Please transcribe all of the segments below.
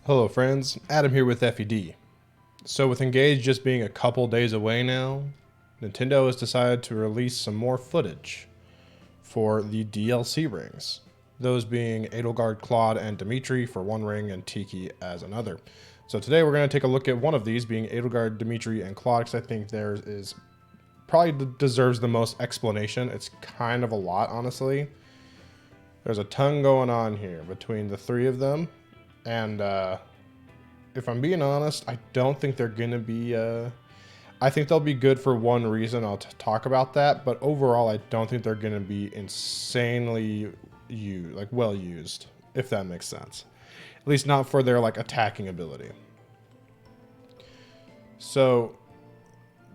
Hello friends, Adam here with FED. So with Engage just being a couple days away now, Nintendo has decided to release some more footage for the DLC rings. Those being Edelgar, Claude, and Dimitri for one ring and Tiki as another. So today we're going to take a look at one of these being Edelgar, Dimitri, and Claude because I think theirs is probably deserves the most explanation. It's kind of a lot, honestly. There's a ton going on here between the three of them. And if I'm being honest, I don't think they're going to be... I think they'll be good for one reason. I'll talk about that. But overall, I don't think they're going to be insanely well used, if that makes sense. At least not for their attacking ability. So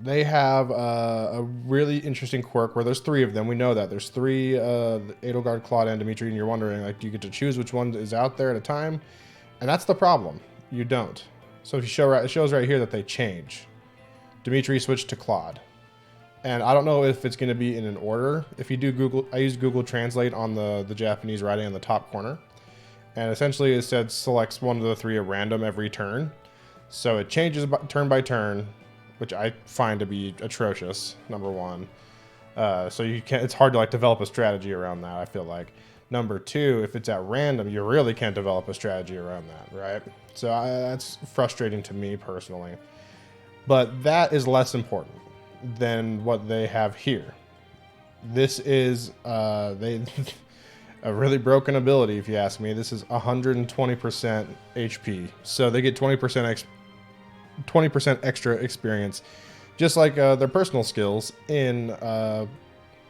they have a really interesting quirk where there's three of them. We know that. There's three, Edelgard, Claude, and Dimitri, and you're wondering, do you get to choose which one is out there at a time? And that's the problem. You don't. So if you show it shows right here that they change. Dimitri switched to Claude. And I don't know if it's going to be in an order. If you do Google, I use Google Translate on the Japanese writing in the top corner. And essentially it said selects one of the three at random every turn. So it changes turn by turn, which I find to be atrocious, number one. So you can't, it's hard to develop a strategy around that, I feel like. Number two, if it's at random, you really can't develop a strategy around that, right? So that's frustrating to me personally. But that is less important than what they have here. This is a really broken ability, if you ask me. This is 120% HP. So they get 20% extra experience, just like their personal skills in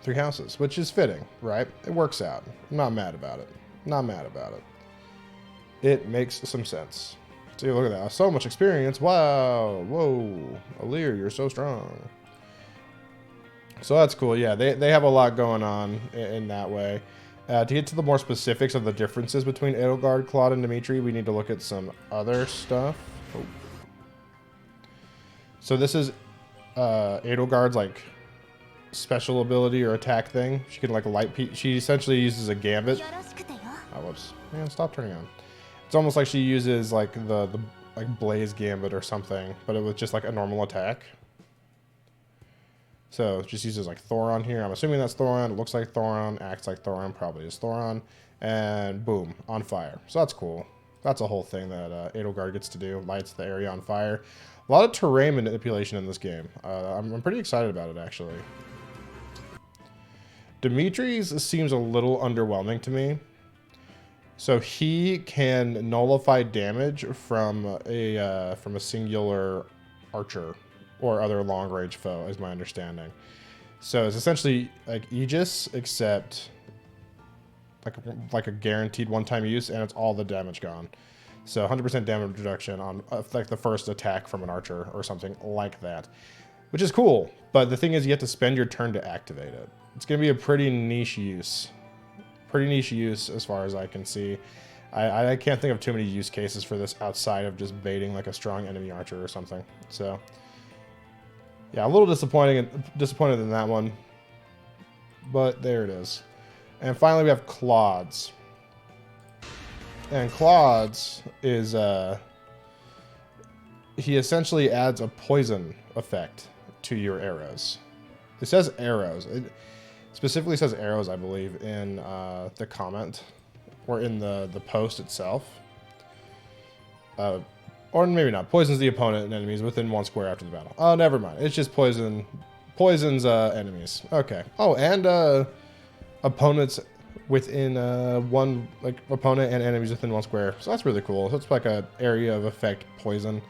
Three Houses, which is fitting, right? It works out. I'm not mad about it. Not mad about it. It makes some sense. See, look at that. So much experience. Wow. Whoa. Alir, you're so strong. So that's cool. Yeah, they have a lot going on in that way. To get to the more specifics of the differences between Edelgard, Claude, and Dimitri, we need to look at some other stuff. Oh. So this is Edelgard's special ability or attack thing. She can she essentially uses a gambit. Oh, whoops. Man, stop turning on. It's almost like she uses the Blaze Gambit or something, but it was just a normal attack. So it just uses Thoron here. I'm assuming that's Thoron. It looks like Thoron, acts like Thoron, probably is Thoron. And boom, on fire. So that's cool. That's a whole thing that Edelgard gets to do. Lights the area on fire. A lot of terrain manipulation in this game. I'm pretty excited about it, actually. Dimitri's seems a little underwhelming to me. So he can nullify damage from a singular archer or other long-range foe, is my understanding. So it's essentially like Aegis, except like a guaranteed one-time use, and it's all the damage gone. So 100% damage reduction on the first attack from an archer or something like that, which is cool. But the thing is, you have to spend your turn to activate it. It's going to be a pretty niche use. Pretty niche use as far as I can see. I can't think of too many use cases for this outside of just baiting a strong enemy archer or something. So yeah, a little disappointed in that one. But there it is. And finally we have Claude's. And Claude's is he essentially adds a poison effect to your arrows. It says arrows. It specifically says arrows, I believe, in the comment or in the post itself. Or maybe not. Poisons the opponent and enemies within 1 square after the battle. Oh, never mind. It's just poisons enemies. Okay. Oh, and opponents within one opponent and enemies within 1 square. So that's really cool. So it's like a area of effect poison.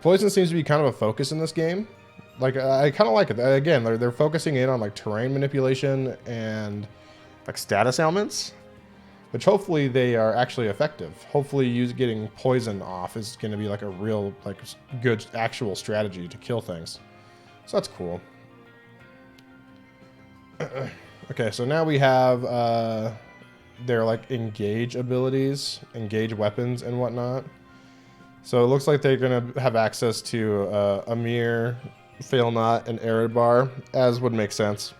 Poison seems to be kind of a focus in this game. I kind of like it. Again, they're focusing in on terrain manipulation and status ailments, which hopefully they are actually effective. Hopefully getting poison off is going to be a real good actual strategy to kill things. So that's cool. Okay, so now we have their engage abilities, engage weapons and whatnot. So it looks like they're going to have access to Amir, Failnaught, and Eredbar, as would make sense.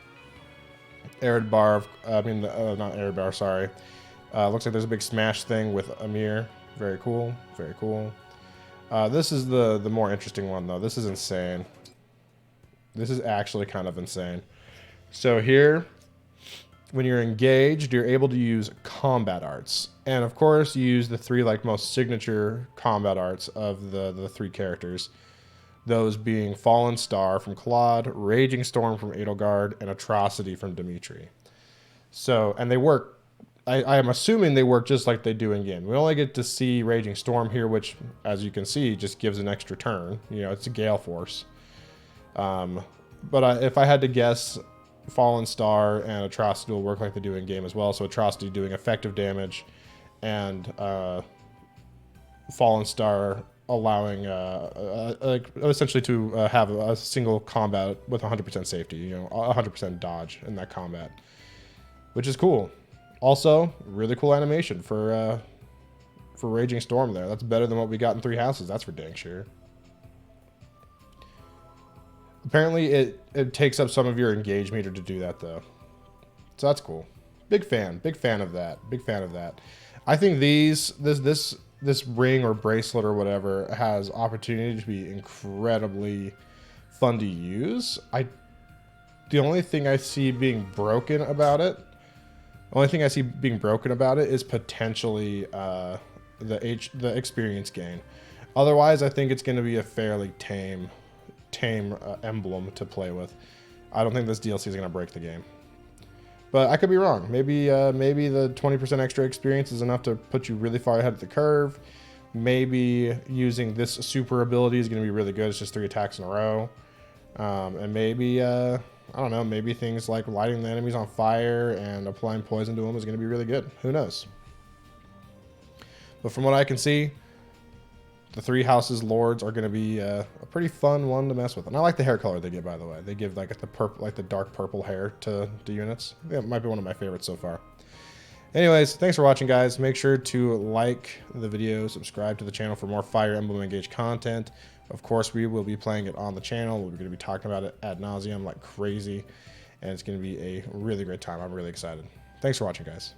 Eredbar, not Eredbar, sorry. Looks like there's a big smash thing with Amir. Very cool. Very cool. This is the more interesting one, though. This is insane. This is actually kind of insane. So here, when you're engaged, you're able to use combat arts. And of course, you use the three like most signature combat arts of the three characters. Those being Fallen Star from Claude, Raging Storm from Edelgard, and Atrocity from Dimitri. So, and they work, I am assuming they work just like they do in game. We only get to see Raging Storm here, which, as you can see, just gives an extra turn. You know, it's a Gale Force. But if I had to guess, Fallen Star and Atrocity will work like they do in game as well. So Atrocity doing effective damage, and Fallen Star allowing essentially to have a single combat with 100% safety. You know, 100% dodge in that combat, which is cool. Also, really cool animation for Raging Storm there. That's better than what we got in Three Houses. That's for dang sure. Apparently, it takes up some of your engage meter to do that, though. So that's cool. Big fan of that. Big fan of that. I think this ring or bracelet or whatever has opportunity to be incredibly fun to use. The only thing I see being broken about it, is potentially the experience gain. Otherwise, I think it's going to be a fairly tame emblem to play with. I don't think this DLC is going to break the game, but I could be wrong. Maybe the 20% extra experience is enough to put you really far ahead of the curve. Maybe using this super ability is going to be really good. It's just 3 attacks in a row, and maybe I don't know. Maybe things like lighting the enemies on fire and applying poison to them is going to be really good. Who knows? But from what I can see, the Three Houses Lords are going to be a pretty fun one to mess with. And I like the hair color they give, by the way. They give like the purple, like the dark purple hair to units. Yeah, it might be one of my favorites so far. Anyways, thanks for watching, guys. Make sure to like the video, subscribe to the channel for more Fire Emblem Engage content. Of course, we will be playing it on the channel. We're going to be talking about it ad nauseum like crazy. And it's going to be a really great time. I'm really excited. Thanks for watching, guys.